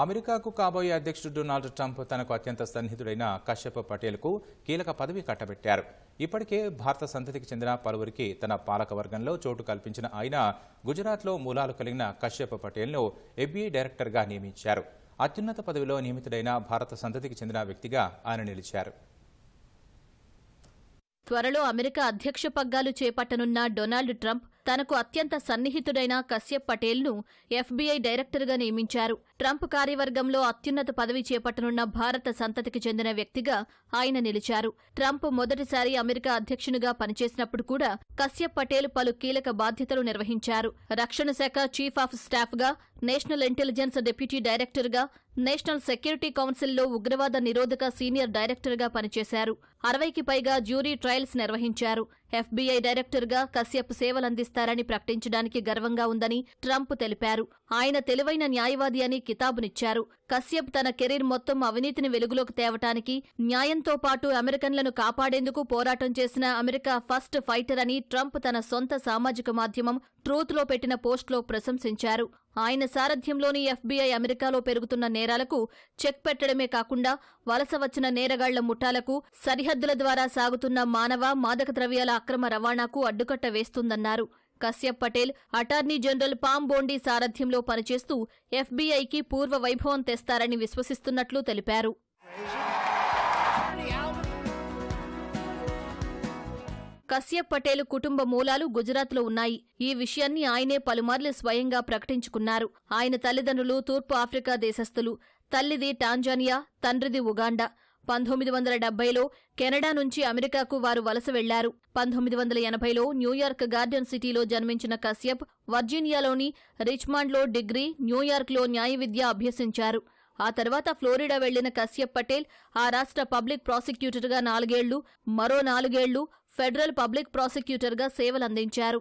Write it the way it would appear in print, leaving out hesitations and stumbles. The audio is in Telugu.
అమెరికాకు కాబోయే అధ్యక్షుడు డొనాల్డ్ ట్రంప్ తనకు అత్యంత సన్నిహితుడైన కశ్యప్ పటేల్కు కీలక పదవి కట్టబెట్టారు. ఇప్పటికే భారత సంతతికి చెందిన పలువురికి తన పాలకవర్గంలో చోటు కల్పించిన ఆయన గుజరాత్లో మూలాలు కలిగిన కశ్యప్ పటేల్ను FBI డైరెక్టర్గా నియమించారు. అత్యున్నత పదవిలో నియమితుడైన భారత సంతతికి చెందిన వ్యక్తిగా ఆయన నిలిచారు. త్వరలో అమెరికా అధ్యక్ష పగ్గాలు చేపట్టనున్న డొనాల్డ్ ట్రంప్ తనకు అత్యంత సన్నిహితుడైన కశ్యప్ పటేల్ను FBI డైరెక్టర్గా నియమించారు. ట్రంప్ కార్యవర్గంలో అత్యున్నత పదవి చేపట్టనున్న భారత సంతతికి చెందిన వ్యక్తిగా ఆయన నిలిచారు. ట్రంప్ మొదటిసారి అమెరికా అధ్యక్షునిగా పనిచేసినప్పుడు కూడా కశ్యప్ పటేల్ పలు కీలక బాధ్యతలు నిర్వహించారు. రక్షణ శాఖ చీఫ్ ఆఫ్ స్టాఫ్గా, నేషనల్ ఇంటెలిజెన్స్ డిప్యూటీ డైరెక్టర్గా, నేషనల్ సెక్యూరిటీ కౌన్సిల్లో ఉగ్రవాద నిరోధక సీనియర్ డైరెక్టర్గా పనిచేశారు. 60కి పైగా జ్యూరీ ట్రయల్స్ నిర్వహించారు. FBI డైరెక్టర్గా కశ్యప్ సేవలందిస్తారని ప్రకటించడానికి గర్వంగా ఉందని ట్రంప్ తెలిపారు. ఆయన తెలివైన న్యాయవాది అని కితాబునిచ్చారు. కశ్యప్ తన కెరీర్ మొత్తం అవినీతిని వెలుగులోకి తేవటానికి, న్యాయంతో పాటు అమెరికన్లను కాపాడేందుకు పోరాటం చేసిన అమెరికా ఫస్ట్ ఫైటర్ అని ట్రంప్ తన సొంత సామాజిక మాధ్యమం ట్రూత్లో పెట్టిన పోస్ట్లో ప్రశంసించారు. ఆయన సారథ్యంలోని FBI అమెరికాలో పెరుగుతున్న నేరాలకు చెక్ పెట్టడమే కాకుండా వలస వచ్చిన నేరగాళ్ల ముఠాలకు, సరిహద్దుల ద్వారా సాగుతున్న మానవ, మాదక ద్రవ్యాల అక్రమ రవాణాకు అడ్డుకట్ట వేస్తుందన్నారు. Kashyap Patel attorney general Pam Bondi సారథ్యంలో పనిచేస్తూ FBIకి పూర్వ వైభవం తెస్తారని విశ్వసిస్తున్నట్లు తెలిపారు. కశ్యప్ పటేల్ కుటుంబ మూలాలు గుజరాత్లో ఉన్నాయి. ఈ విషయాన్ని ఆయనే పలుమార్లు స్వయంగా ప్రకటించుకున్నారు. ఆయన తల్లిదండ్రులు తూర్పు ఆఫ్రికా దేశస్థులు. తల్లిది టాంజానియా, తండ్రిది ఉగాండా. 1970లో కెనడా నుంచి అమెరికాకు వారు వలస వెళ్లారు. 1980లో న్యూయార్క్ గార్డెన్ సిటీలో జన్మించిన కశ్యప్ వర్జీనియాలోని రిచ్మాండ్లో డిగ్రీ, న్యూయార్క్లో న్యాయ విద్య అభ్యసించారు. ఆ తర్వాత ఫ్లోరిడా వెళ్లిన కశ్యప్ పటేల్ ఆ రాష్ట్ర పబ్లిక్ ప్రాసిక్యూటర్గా 4 ఏళ్లు, మరో 4 ఏళ్లు ఫెడరల్ పబ్లిక్ ప్రాసిక్యూటర్గా సేవలందించారు.